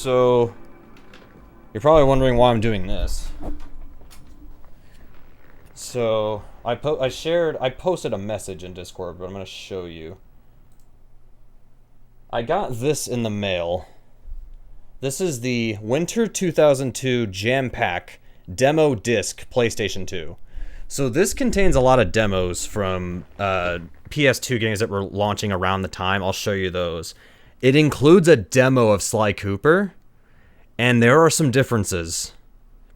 So, you're probably wondering why I'm doing this. So, I posted a message in Discord, but I'm going to show you. I got this in the mail. This is the Winter 2002 Jampack Demo Disc PlayStation 2. So this contains a lot of demos from PS2 games that were launching around the time. I'll show you those. It includes a demo of Sly Cooper, and there are some differences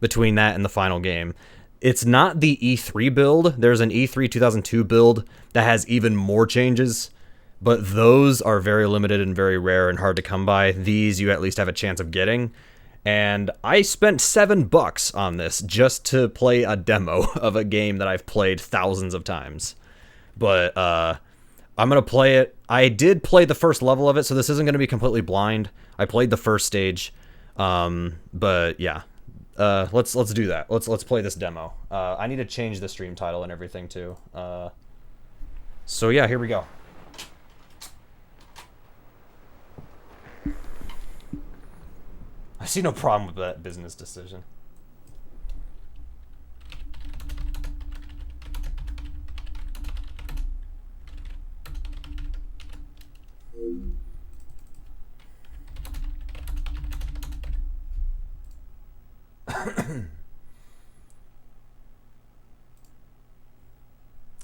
between that and the final game. It's not the E3 build. There's an E3 2002 build that has even more changes, but those are very limited and very rare and hard to come by. These you at least have a chance of getting. And I spent $7 on this just to play a demo of a game that I've played thousands of times. But I'm going to play it. I did play the first level of it, so this isn't going to be completely blind. I played the first stage. But yeah. Let's do that. Let's play this demo. I need to change the stream title and everything too. So yeah, here we go. I see no problem with that business decision.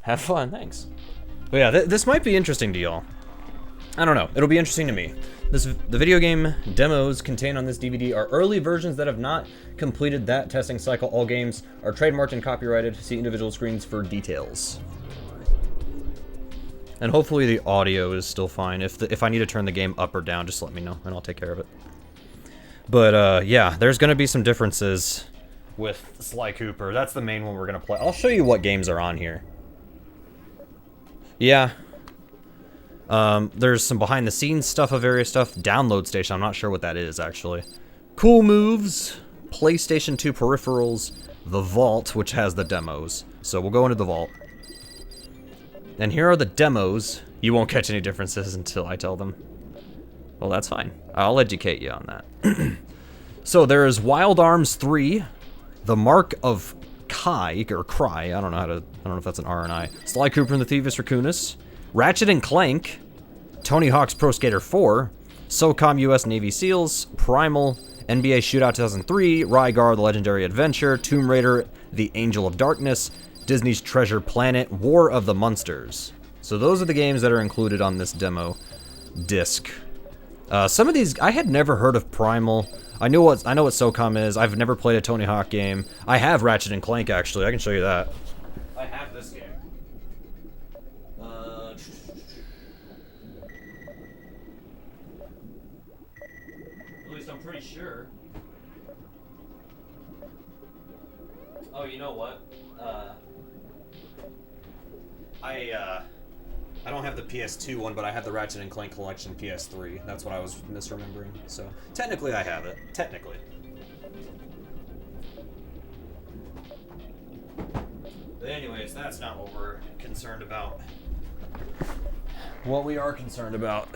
Have fun, thanks. But yeah, this might be interesting to y'all. I don't know. It'll be interesting to me. The video game demos contained on this DVD are early versions that have not completed that testing cycle. All games are trademarked and copyrighted. See individual screens for details. And hopefully the audio is still fine. If I need to turn the game up or down, just let me know and I'll take care of it. But yeah, there's going to be some differences with Sly Cooper. That's the main one we're going to play. I'll show you what games are on here. Yeah. There's some behind the scenes stuff of various stuff. Download station, I'm not sure what that is actually. Cool moves, PlayStation 2 peripherals, the vault, which has the demos. So we'll go into the vault. And here are the demos. You won't catch any differences until I tell them. Well, that's fine. I'll educate you on that. So there is Wild Arms 3, The Mark of Kai, or Cry, I don't know if that's an R or an I. Sly Cooper and the Thievius Raccoonus. Ratchet and Clank, Tony Hawk's Pro Skater 4, SOCOM US Navy SEALs, Primal, NBA Shootout 2003, Rygar, The Legendary Adventure, Tomb Raider, The Angel of Darkness, Disney's Treasure Planet, War of the Munsters. So those are the games that are included on this demo disc. Some of these, I had never heard of Primal. I know what SOCOM is. I've never played a Tony Hawk game. I have Ratchet and Clank, actually. I can show you that. I have this game. At least I'm pretty sure. Oh, you know what? I don't have the PS2 one, but I have the Ratchet and Clank Collection PS3. That's what I was misremembering. So, technically I have it. Technically. But anyways, that's not what we're concerned about. What we are concerned about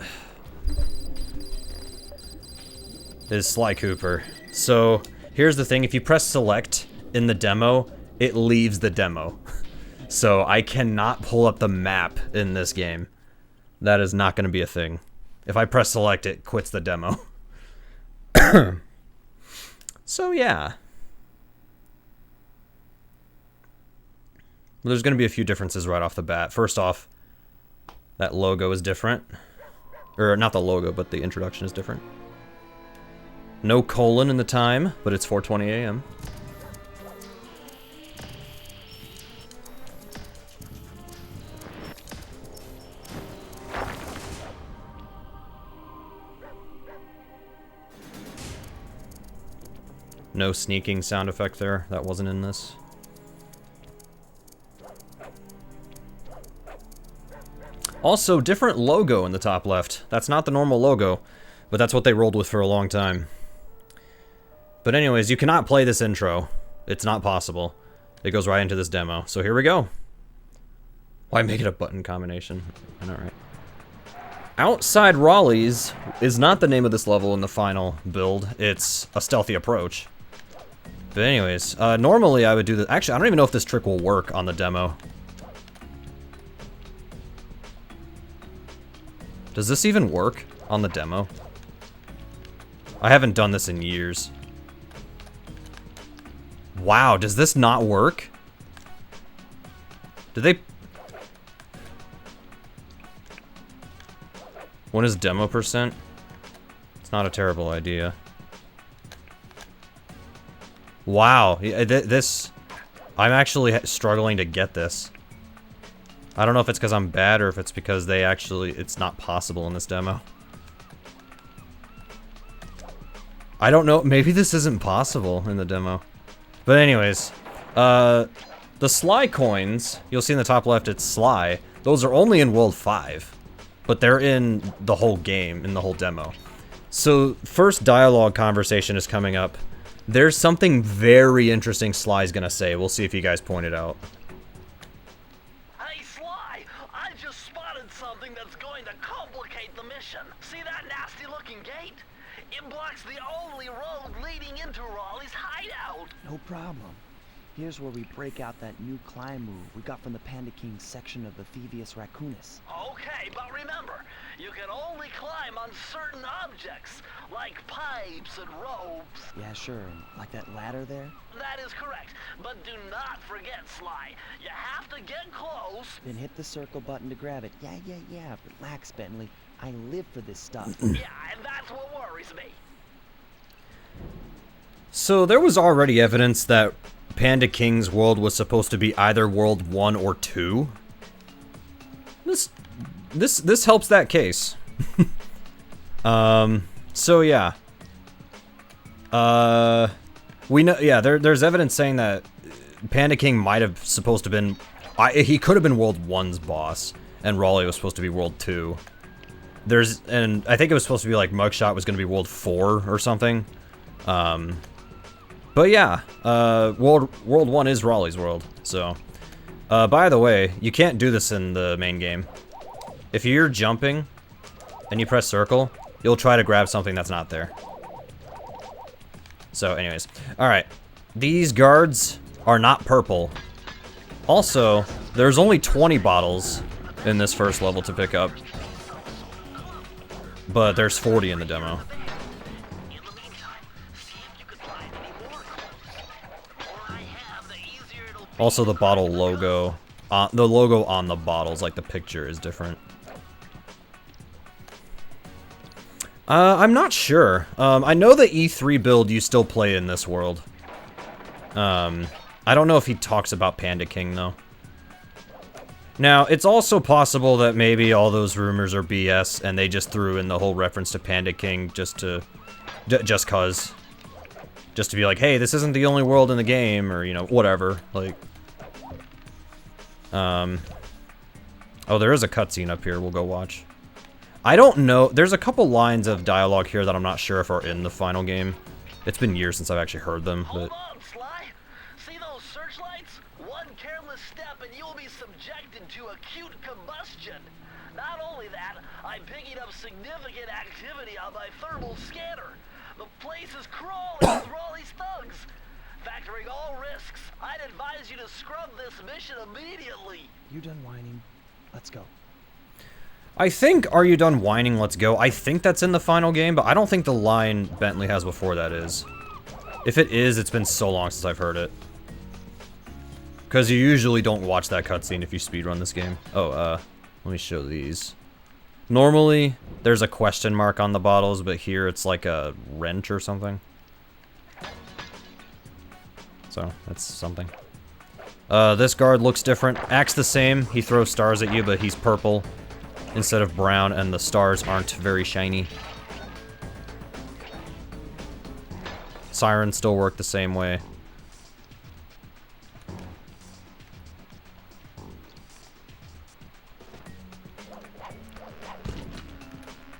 is Sly Cooper. So, here's the thing. If you press select in the demo, it leaves the demo. So I cannot pull up the map in this game. That is not going to be a thing. If I press select, it quits the demo. So yeah. Well, there's going to be a few differences right off the bat. First off, that logo is different. Or not the logo, but the introduction is different. No colon in the time, but it's 4:20 a.m. No sneaking sound effect there. That wasn't in this. Also, different logo in the top left. That's not the normal logo, but that's what they rolled with for a long time. But anyways, you cannot play this intro. It's not possible. It goes right into this demo. So here we go. Why make it a button combination? Alright. Outside Raleigh's is not the name of this level in the final build. It's a stealthy approach. But anyways, normally I would do this. Actually, I don't even know if this trick will work on the demo. Does this even work on the demo? I haven't done this in years. Wow, does this not work? Did they... What is demo percent? It's not a terrible idea. Wow, this... I'm actually struggling to get this. I don't know if it's because I'm bad or if it's because they actually... It's not possible in this demo. I don't know. Maybe this isn't possible in the demo. But anyways, the Sly coins, you'll see in the top left, it's Sly. Those are only in World 5. But they're in the whole game, in the whole demo. So, first dialogue conversation is coming up. There's something very interesting Sly's gonna say. We'll see if you guys point it out. Hey, Sly! I just spotted something that's going to complicate the mission. See that nasty-looking gate? It blocks the only road leading into Raleigh's hideout. No problem. Here's where we break out that new climb move we got from the Panda King section of the Thievius Raccoonus. Okay, but remember, you can only climb on certain objects, like pipes and ropes. Yeah, sure. And like that ladder there? That is correct, but do not forget, Sly. You have to get close. Then hit the circle button to grab it. Yeah. Relax, Bentley. I live for this stuff. Yeah, and that's what worries me. So there was already evidence that Panda King's world was supposed to be either World 1 or 2. This helps that case. So yeah. We know, yeah, there's evidence saying that Panda King might have supposed to been, he could have been World 1's boss, and Raleigh was supposed to be World 2. And I think it was supposed to be like Mugshot was going to be World 4 or something. But yeah, World 1 is Raleigh's world, so. By the way, you can't do this in the main game. If you're jumping, and you press circle, you'll try to grab something that's not there. So anyways, alright. These guards are not purple. Also, there's only 20 bottles in this first level to pick up. But there's 40 in the demo. Also, the bottle logo, the logo on the bottles, like the picture, is different. I'm not sure. I know the E3 build you still play in this world. I don't know if he talks about Panda King, though. Now, it's also possible that maybe all those rumors are BS, and they just threw in the whole reference to Panda King just to be like, hey, this isn't the only world in the game, or, you know, whatever, like. Oh, there is a cutscene up here, we'll go watch. I don't know, there's a couple lines of dialogue here that I'm not sure if are in the final game. It's been years since I've actually heard them, but... Hold on, Sly! See those searchlights? One careless step and you'll be subjected to acute combustion. Not only that, I'm picking up significant activity on my thermal scanner. The place is crawling with Raleigh's thugs. Factoring all risks, I'd advise you to scrub this mission immediately. You done whining? Let's go. I think, are you done whining, let's go? I think that's in the final game, but I don't think the line Bentley has before that is. If it is, it's been so long since I've heard it. Because you usually don't watch that cutscene if you speedrun this game. Oh, let me show these. Normally, there's a question mark on the bottles, but here it's like a wrench or something. So, that's something. This guard looks different. Acts the same. He throws stars at you, but he's purple instead of brown, and the stars aren't very shiny. Sirens still work the same way.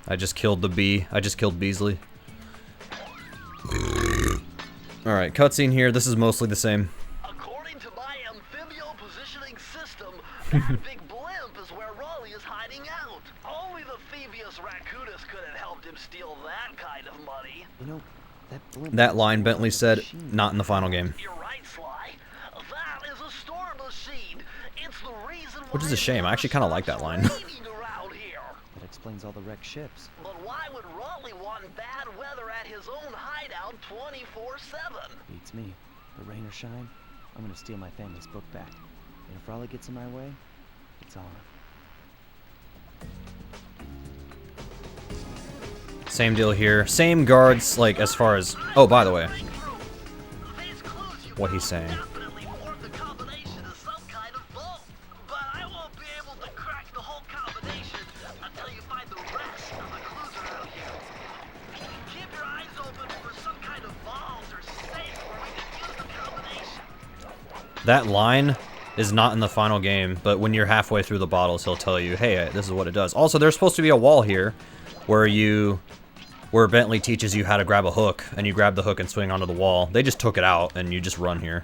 I just killed the bee. I just killed Beasley. Alright, cutscene here. This is mostly the same. According to my amphibio positioning system, That big blimp is where Raleigh is hiding out. Only the Phoebius Raccoonus could have helped him steal that kind of money. You know, that blimp. That line Bentley said, not in the final game. You're right, Sly. That is a storm machine. It's the reason Which is why a shame. I actually kind of like that line. around here. That explains all the wrecked ships. But why would Raleigh want bad weather at his own hideout 24/7? Beats me. But rain or shine, I'm gonna steal my family's book back. And if Raleigh gets in my way, it's on. Same deal here. Same guards, like, as far as... Oh, by the way, These clues you what he's saying. definitely form the combination of some kind of vault. But I won't be able to crack the whole combination until you find the rest of the clues around here. Keep your eyes open for some kind of vault or safe where we can use the combination. That line is not in the final game, but when you're halfway through the bottles, he'll tell you, hey, this is what it does. Also, there's supposed to be a wall here where Bentley teaches you how to grab a hook, and you grab the hook and swing onto the wall. They just took it out, and you just run here.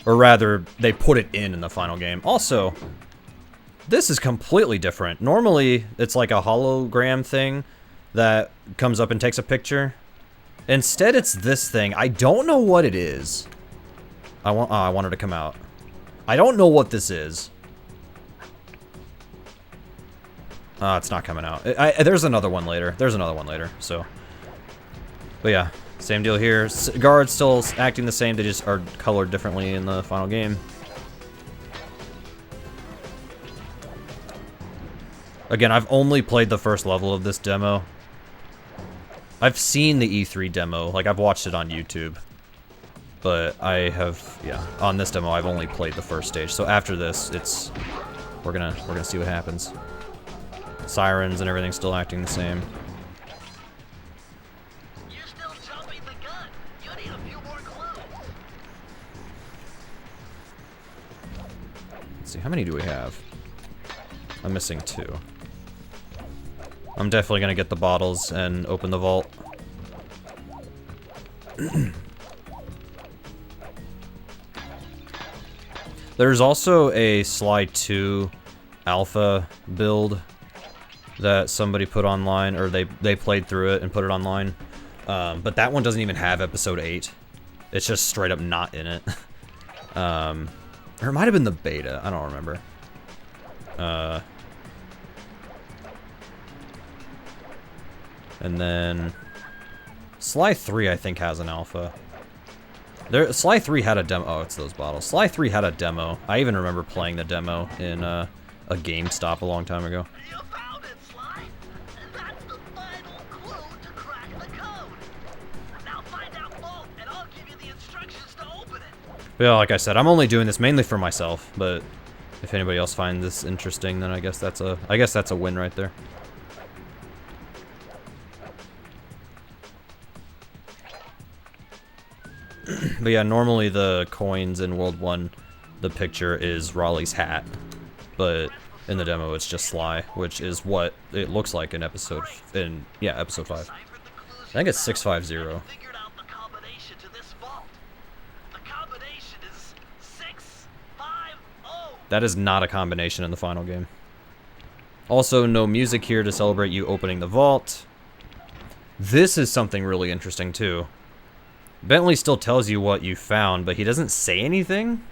Or rather, they put it in the final game. Also, this is completely different. Normally, it's like a hologram thing that comes up and takes a picture. Instead, it's this thing. I don't know what it is. I want her to come out. I don't know what this is. It's not coming out. There's another one later. There's another one later, so. But yeah, same deal here. Guards still acting the same. They just are colored differently in the final game. Again, I've only played the first level of this demo. I've seen the E3 demo. Like, I've watched it on YouTube. But I have, yeah, on this demo, I've only played the first stage. So after this, we're gonna see what happens. Sirens and everything still acting the same. You're still jumping the gun. You need a few more clues. Let's see, how many do we have? I'm missing 2. I'm definitely gonna get the bottles and open the vault. There's also a Sly 2 alpha build that somebody put online, or they played through it and put it online. But that one doesn't even have episode 8. It's just straight up not in it. Or it might have been the beta. I don't remember. And then Sly 3, I think, has an alpha. Sly 3 had a demo. Oh, it's those bottles. Sly 3 had a demo. I even remember playing the demo in a GameStop a long time ago. You found it, Sly. That's the final clue to crack the code. Now find out both, and I'll give you the instructions to open it. But yeah, like I said, I'm only doing this mainly for myself. But if anybody else finds this interesting, then I guess that's a win right there. But yeah, normally the coins in World 1, the picture is Raleigh's hat. But in the demo, it's just Sly, which is what it looks like in episode 5. I think it's 650. Figured out the combination to this vault. The combination is 650. That is not a combination in the final game. Also, no music here to celebrate you opening the vault. This is something really interesting, too. Bentley still tells you what you found, but he doesn't say anything.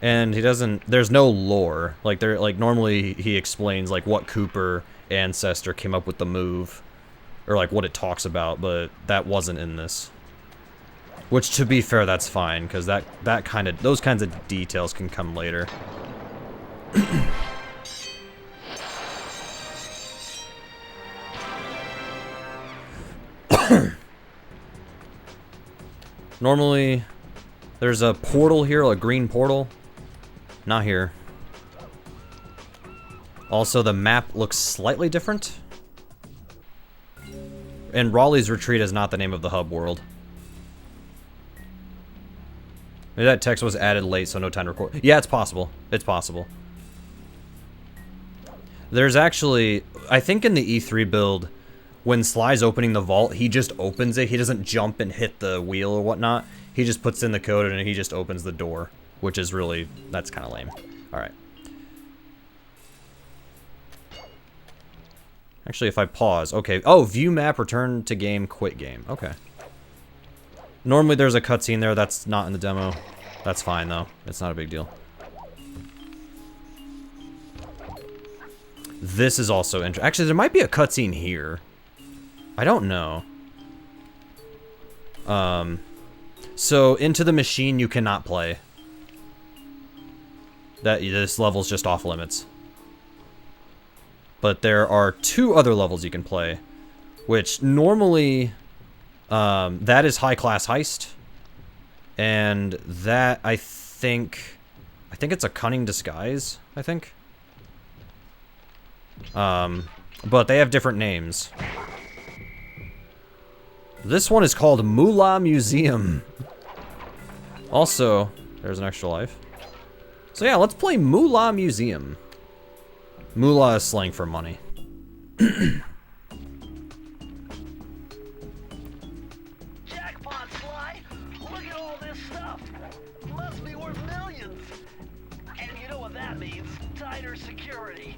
And he doesn't, there's no lore. Like normally he explains like what Cooper ancestor came up with the move, or like what it talks about, but that wasn't in this. Which, to be fair, that's fine, because those kinds of details can come later. Normally, there's a portal here, a green portal. Not here. Also, the map looks slightly different. And Raleigh's Retreat is not the name of the hub world. Maybe that text was added late, so no time to record. Yeah, it's possible. It's possible. There's actually, I think in the E3 build, when Sly's opening the vault, he just opens it. He doesn't jump and hit the wheel or whatnot. He just puts in the code and he just opens the door. which is really, that's kind of lame. All right. Actually, if I pause, okay. Oh, view map, return to game, quit game. Okay. Normally there's a cutscene there that's not in the demo. That's fine though. It's not a big deal. This is also interesting. Actually, there might be a cutscene here. I don't know. So into the machine you cannot play. This level's just off limits. But there are 2 other levels you can play, which normally, that is high class heist, and that I think it's a cunning disguise. I think. But they have different names. This one is called Moolah Museum. Also, there's an extra life. So yeah, let's play Moolah Museum. Moolah is slang for money. Jackpot, Sly! Look at all this stuff! Must be worth millions! And you know what that means? Tighter security.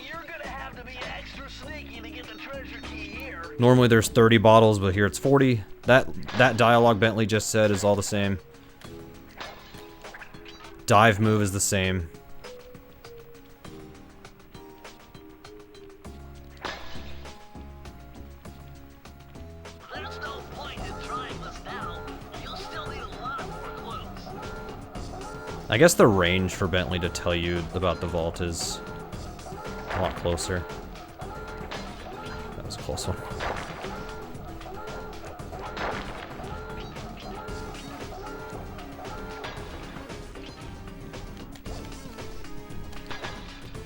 You're gonna have to be extra sneaky to get the treasure key here. Normally there's 30 bottles, but here it's 40. That dialogue Bentley just said is all the same. Dive move is the same. There's no point in trying this now. You'll still need a lot more clues. I guess the range for Bentley to tell you about the vault is a lot closer. That was a close one.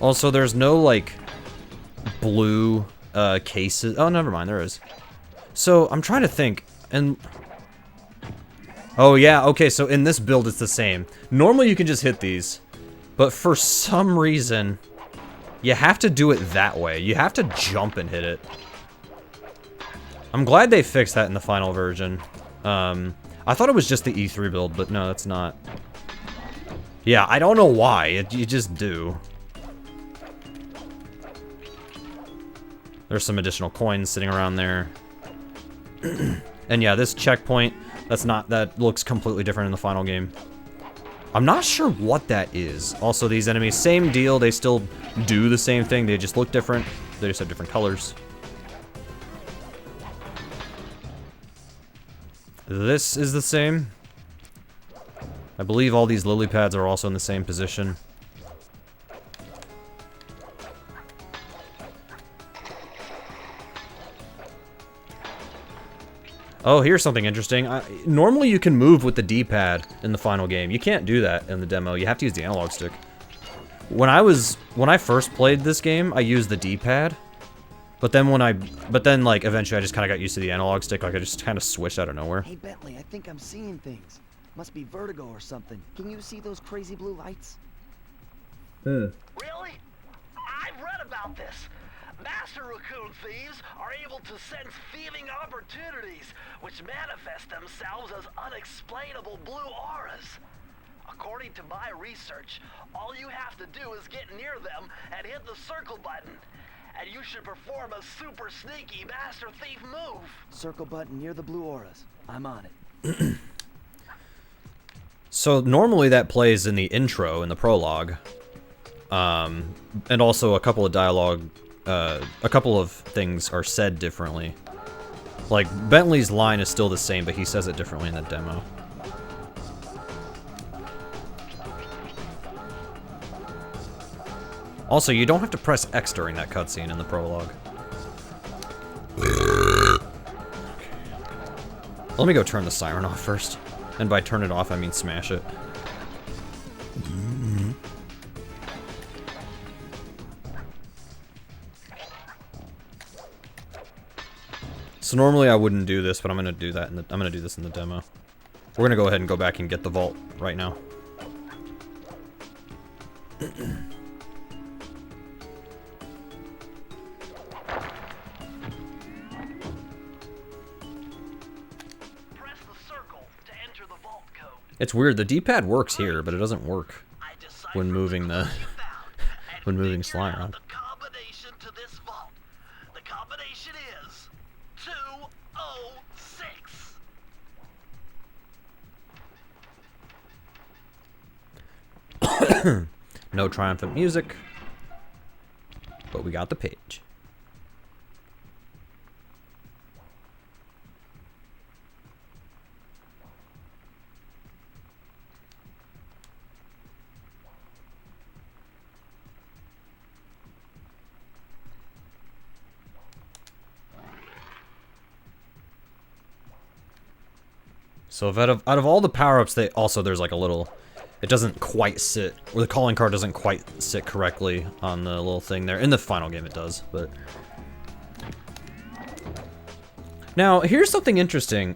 Also, there's no, like, blue cases. Oh, never mind, there is. So, I'm trying to think, and... Oh, yeah, okay, so in this build, it's the same. Normally, you can just hit these, but for some reason, you have to do it that way. You have to jump and hit it. I'm glad they fixed that in the final version. I thought it was just the E3 build, but no, that's not. Yeah, I don't know why. You just do. There's some additional coins sitting around there. And yeah, this checkpoint, that looks completely different in the final game. I'm not sure what that is. Also, these enemies, same deal, they still do the same thing, they just look different. They just have different colors. This is the same. I believe all these lily pads are also in the same position. Oh, here's something interesting. Normally you can move with the D-pad in the final game. You can't do that in the demo. You have to use the analog stick. When I first played this game, I used the D-pad. But then like eventually I just kind of got used to the analog stick. Like I just kind of switched out of nowhere. Hey Bentley, I think I'm seeing things. Must be vertigo or something. Can you see those crazy blue lights? Really? I've read about this. Master raccoon thieves are able to sense thieving opportunities, which manifest themselves as unexplainable blue auras. According to my research, all you have to do is get near them and hit the circle button, and you should perform a super sneaky master thief move. Circle button near the blue auras. I'm on it. So normally that plays in the intro, in the prologue. And also a couple of dialogue, a couple of things are said differently. Like, Bentley's line is still the same, but he says it differently in the demo. Also, you don't have to press X during that cutscene in the prologue. Let me go turn the siren off first. And by turn it off, I mean smash it. So normally I wouldn't do this, but I'm gonna do that. I'm gonna do this in the demo. We're gonna go ahead and go back and get the vault right now. Press the circle to enter the vault code. It's weird. The D-pad works here, but it doesn't work when moving the when moving Sly around. The combination to this vault. The combination is 206. No triumphant music, but we got the page. So if out of all the power-ups, there's like a little, it doesn't quite sit, or the calling card doesn't quite sit correctly on the little thing there. In the final game it does, but. Now, here's something interesting.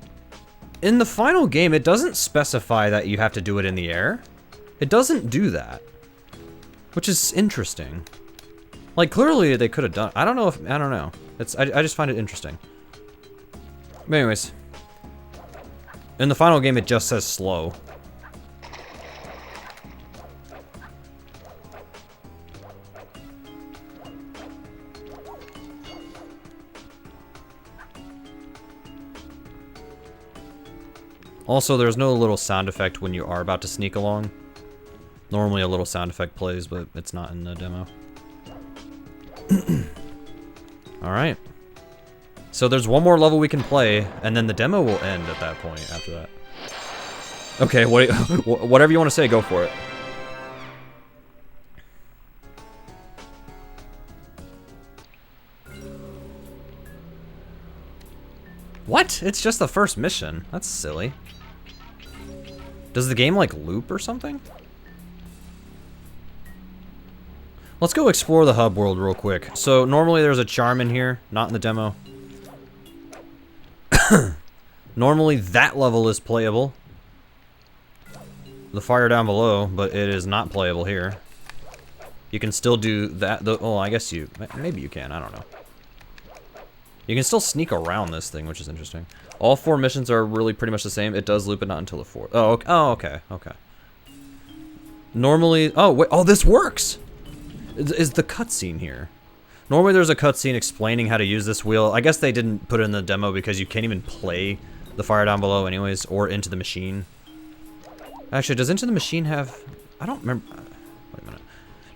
In the final game, it doesn't specify that you have to do it in the air. It doesn't do that, which is interesting. Like, clearly they could have done, I don't know. I just find it interesting. But anyways. In the final game, it just says slow. Also, there's no little sound effect when you are about to sneak along. Normally a little sound effect plays, but it's not in the demo. Alright. So there's one more level we can play, and then the demo will end at that point after that. Okay, whatever you want to say, go for it. What? It's just the first mission. That's silly. Does the game, like, loop or something? Let's go explore the hub world real quick. So, normally there's a charm in here, not in the demo. Normally that level is playable. The fire down below, but it is not playable here. You can still do that. Oh, I guess maybe you can. I don't know. You can still sneak around this thing, which is interesting. All 4 missions are really pretty much the same. It does loop, but not until the 4th. Oh, okay. Oh, okay. Okay. Normally, oh wait, oh this works. Is the cutscene here? Normally there's a cutscene explaining how to use this wheel. I guess they didn't put it in the demo because you can't even play the fire down below anyways, or Into the Machine. Actually, does Into the Machine have, I don't remember. Wait a minute.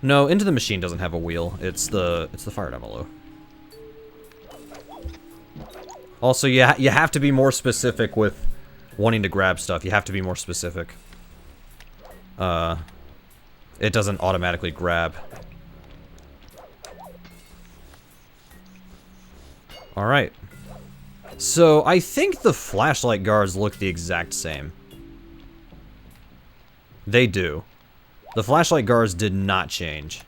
No, Into the Machine doesn't have a wheel. It's the fire down below. Also, you have to be more specific with wanting to grab stuff. You have to be more specific. It doesn't automatically grab. Alright. So, I think the flashlight guards look the exact same. They do. The flashlight guards did not change.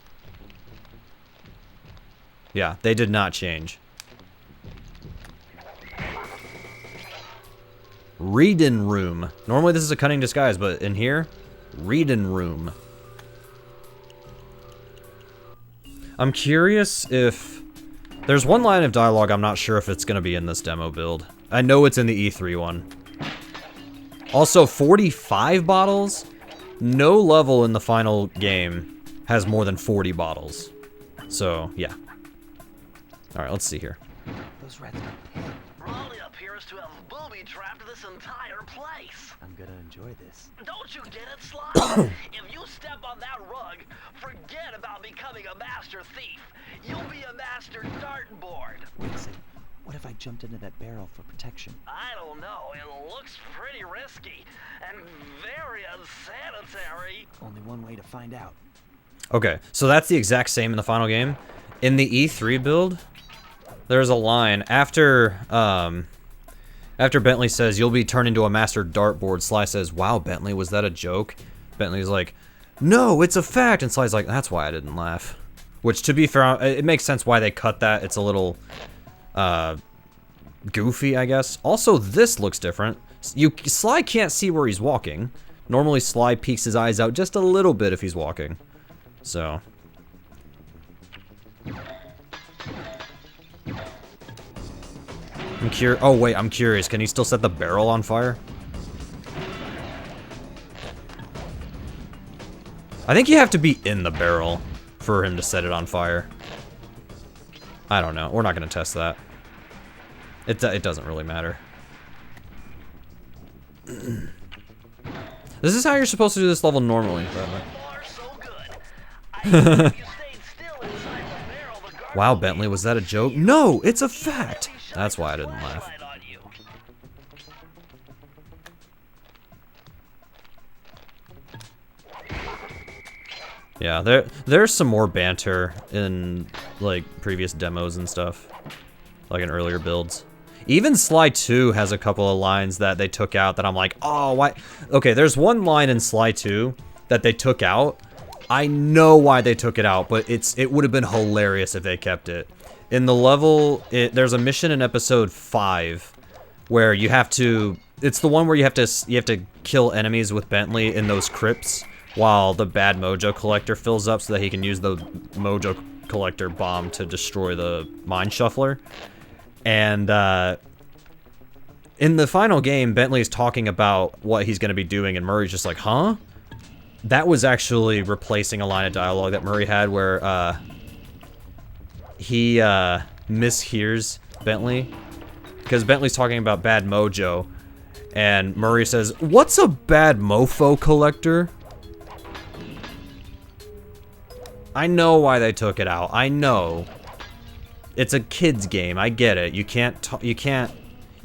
Yeah, they did not change. Reading room. Normally this is a cunning disguise, but in here, reading room. I'm curious if... There's one line of dialogue I'm not sure if it's going to be in this demo build. I know it's in the E3 one. Also, 45 bottles? No level in the final game has more than 40 bottles. So, yeah. Alright, let's see here. Those rats are pissed. Raleigh appears to have booby-trapped this entire place. I'm gonna enjoy this. Don't you get it, Sly? If you step on that rug, forget about becoming a master thief. You'll be a master dartboard. Wait a second. What if I jumped into that barrel for protection? I don't know. It looks pretty risky and very unsanitary. Only one way to find out. Okay, so that's the exact same in the final game. In the E3 build, there's a line after Bentley says, "You'll be turned into a master dartboard," Sly says, "Wow, Bentley, was that a joke?" Bentley's like, "No, it's a fact." And Sly's like, "That's why I didn't laugh." Which, to be fair, it makes sense why they cut that. It's a little goofy, I guess. Also, this looks different. Sly can't see where he's walking. Normally, Sly peeks his eyes out just a little bit if he's walking. So... oh wait, I'm curious. Can he still set the barrel on fire? I think you have to be in the barrel for him to set it on fire. I don't know. We're not going to test that. It doesn't really matter. This is how you're supposed to do this level normally, by the way. Wow, Bentley, was that a joke? No, it's a fact. That's why I didn't laugh. Yeah, there's some more banter in like previous demos and stuff, like in earlier builds. Even Sly 2 has a couple of lines that they took out that I'm like, oh, why? Okay, there's one line in Sly 2 that they took out. I know why they took it out, but it would have been hilarious if they kept it. In the level, there's a mission in episode 5 where you have to. It's the one where you have to kill enemies with Bentley in those crypts while the bad Mojo Collector fills up so that he can use the Mojo Collector bomb to destroy the Mine Shuffler. And in the final game, Bentley's talking about what he's going to be doing, and Murray's just like, huh? That was actually replacing a line of dialogue that Murray had where he mishears Bentley. Because Bentley's talking about bad mojo, and Murray says, "What's a bad mofo collector?" I know why they took it out. I know. It's a kid's game. I get it. You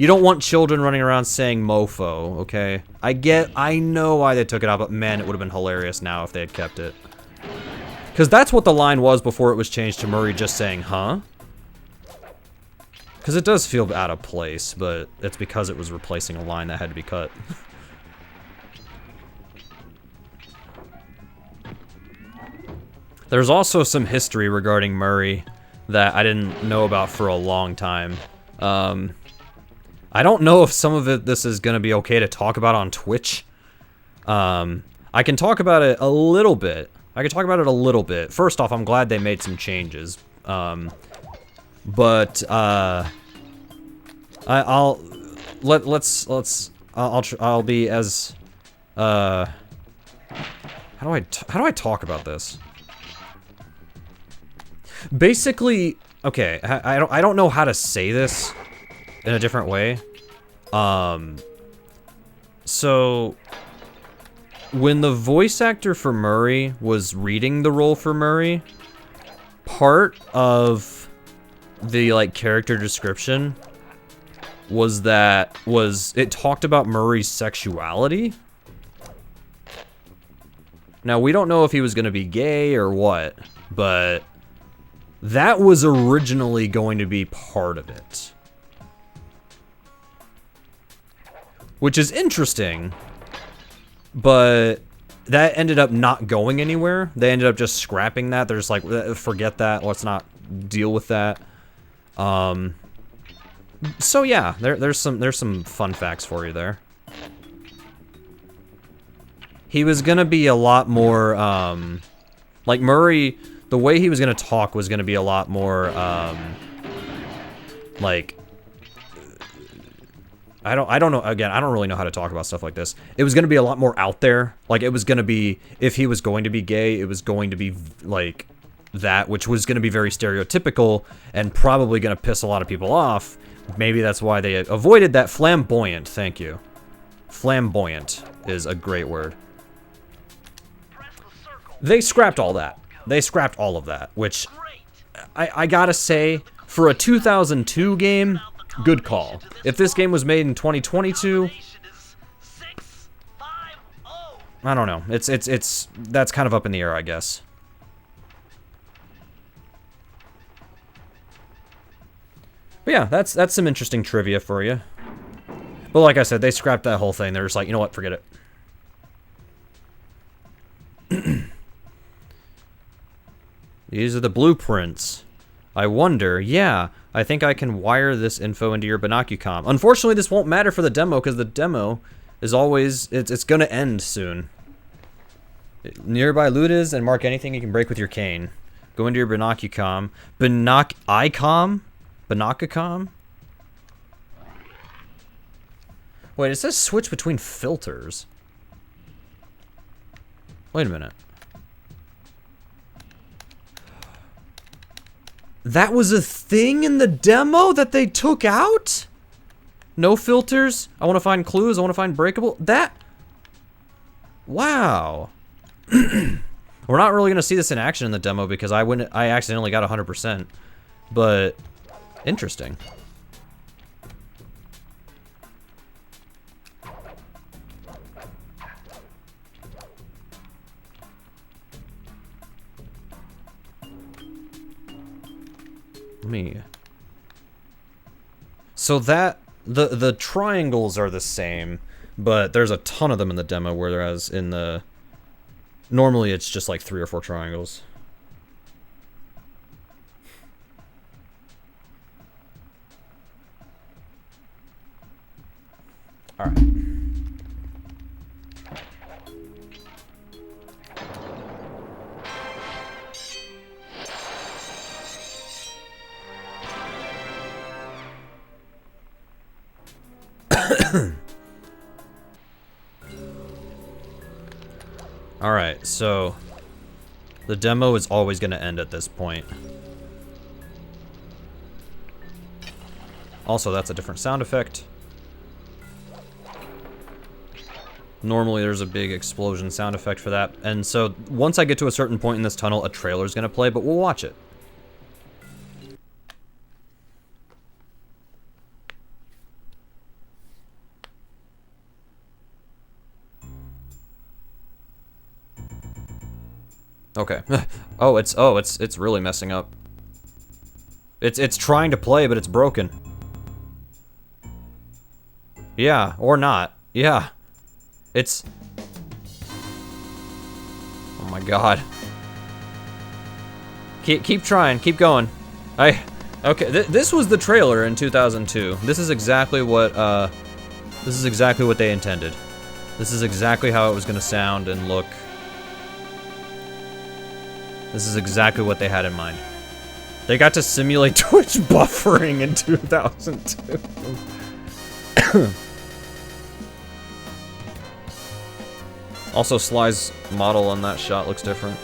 don't want children running around saying mofo, okay? I know why they took it out, but man, it would have been hilarious now if they had kept it. Because that's what the line was before it was changed to Murray just saying, huh? Because it does feel out of place, but it's because it was replacing a line that had to be cut. There's also some history regarding Murray that I didn't know about for a long time. I don't know if some of this is going to be okay to talk about on Twitch. I can talk about it a little bit. First off, I'm glad they made some changes. I'll be as how do I talk about this? Basically, okay, I don't know how to say this in a different way. So when the voice actor for Murray was reading the role for Murray, part of the like character description was it talked about Murray's sexuality. Now we don't know if he was going to be gay or what, but that was originally going to be part of it. Which is interesting, but that ended up not going anywhere. They ended up just scrapping that. They're just like, forget that, let's not deal with that. So yeah, there's some fun facts for you there. He was gonna be a lot more, like Murray, the way he was gonna talk was gonna be a lot more, like, I don't know, again, I don't really know how to talk about stuff like this. It was gonna be a lot more out there. Like, it was gonna be, if he was going to be gay, it was going to be, like, that, which was gonna be very stereotypical, and probably gonna piss a lot of people off. Maybe that's why they avoided that. Flamboyant, thank you. Flamboyant is a great word. They scrapped all that. They scrapped all of that, which, I gotta say, for a 2002 game, good call. If this game was made in 2022, I don't know. That's kind of up in the air, I guess. But yeah, that's some interesting trivia for you. But like I said, they scrapped that whole thing. They're just like, you know what, forget it. These are the blueprints. I wonder, yeah, I think I can wire this info into your binocucom. Unfortunately, this won't matter for the demo, because the demo is always, it's gonna end soon. Nearby loot is, and mark anything you can break with your cane. Go into your binocucom. Binocucom? Wait, it says switch between filters. Wait a minute. That was a thing in the demo that they took out? No filters. I want to find clues. I want to find breakable. That... Wow. We're not really going to see this in action in the demo because I accidentally got 100%. But... interesting. So that the triangles are the same, but there's a ton of them in the demo, whereas in the normally it's just like 3 or 4 triangles. All right. Alright, so the demo is always going to end at this point. Also, that's a different sound effect. Normally there's a big explosion sound effect for that. And so once I get to a certain point in this tunnel, a trailer is going to play, but we'll watch it. Okay. it's really messing up. It's trying to play, but it's broken. Yeah, or not. Yeah. It's... oh my god. Keep trying, keep going. Okay, this was the trailer in 2002. This is exactly what they intended. This is exactly how it was gonna sound and look. This is exactly what they had in mind. They got to simulate Twitch buffering in 2002. Also, Sly's model on that shot looks different.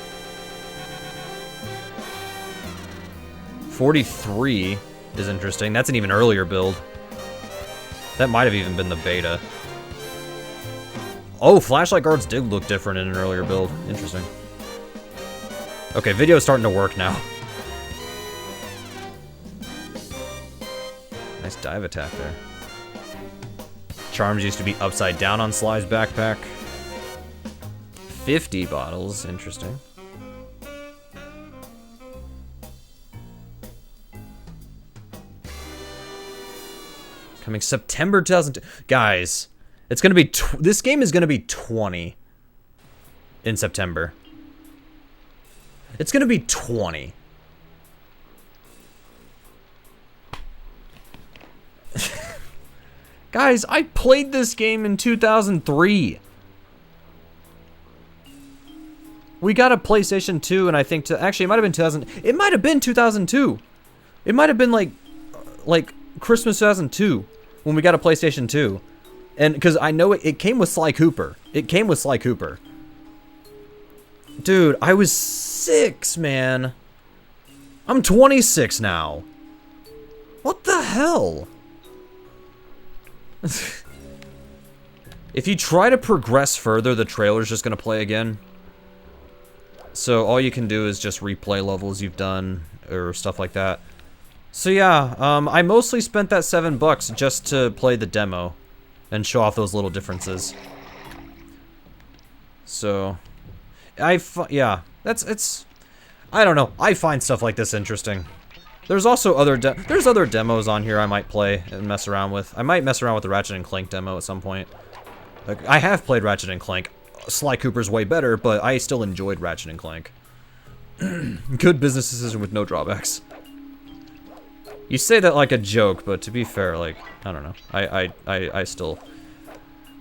43 is interesting. That's an even earlier build. That might have even been the beta. Oh, flashlight guards did look different in an earlier build. Interesting. Okay, video's starting to work now. Nice dive attack there. Charms used to be upside down on Sly's backpack. 50 bottles, interesting. Coming September 2002. Guys, it's gonna be, this game is gonna be 20 in September. It's gonna be 20. Guys, I played this game in 2003. We got a PlayStation 2, and I think actually it might have been 2000. It might have been 2002. It might have been like Christmas 2002 when we got a PlayStation 2, and because I know it came with Sly Cooper. It came with Sly Cooper. Dude, I was 6, man. I'm 26 now. What the hell? If you try to progress further, the trailer's just gonna play again. So all you can do is just replay levels you've done or stuff like that. So yeah, I mostly spent that $7 just to play the demo and show off those little differences. So yeah, I don't know. I find stuff like this interesting. There's also other demos on here I might play and mess around with. I might mess around with the Ratchet and Clank demo at some point. Like, I have played Ratchet and Clank. Sly Cooper's way better, but I still enjoyed Ratchet and Clank. Good business decision with no drawbacks. You say that like a joke, but to be fair, like, I don't know. I still...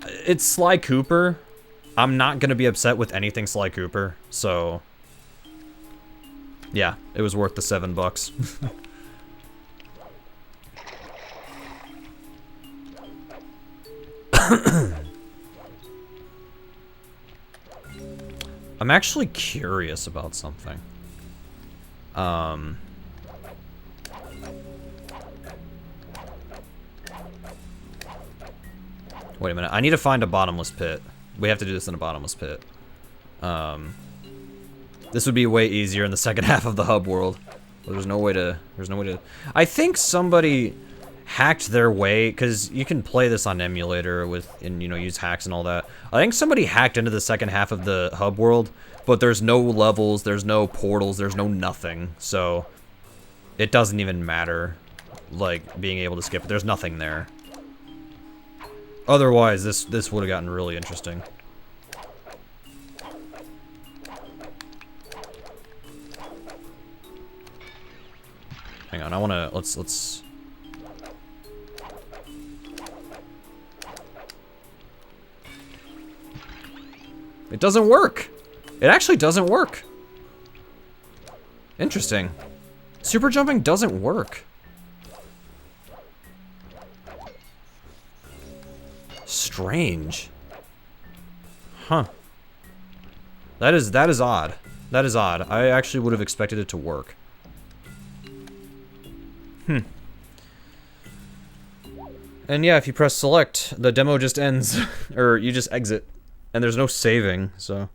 It's Sly Cooper. I'm not gonna be upset with anything Sly Cooper, so... yeah, it was worth the $7. I'm actually curious about something. Wait a minute. I need to find a bottomless pit. We have to do this in a bottomless pit. This would be way easier in the second half of the hub world. There's no way to... I think somebody hacked their way, because you can play this on emulator and you know, use hacks and all that. I think somebody hacked into the second half of the hub world, but there's no levels, there's no portals, there's no nothing. So it doesn't even matter, like, being able to skip it. There's nothing there. Otherwise, this would have gotten really interesting. Hang on, I wanna, let's... It doesn't work! It actually doesn't work! Interesting. Super jumping doesn't work. Strange. Huh. That is odd. That is odd. I actually would have expected it to work. And yeah, if you press select, the demo just ends, or you just exit, and there's no saving, so...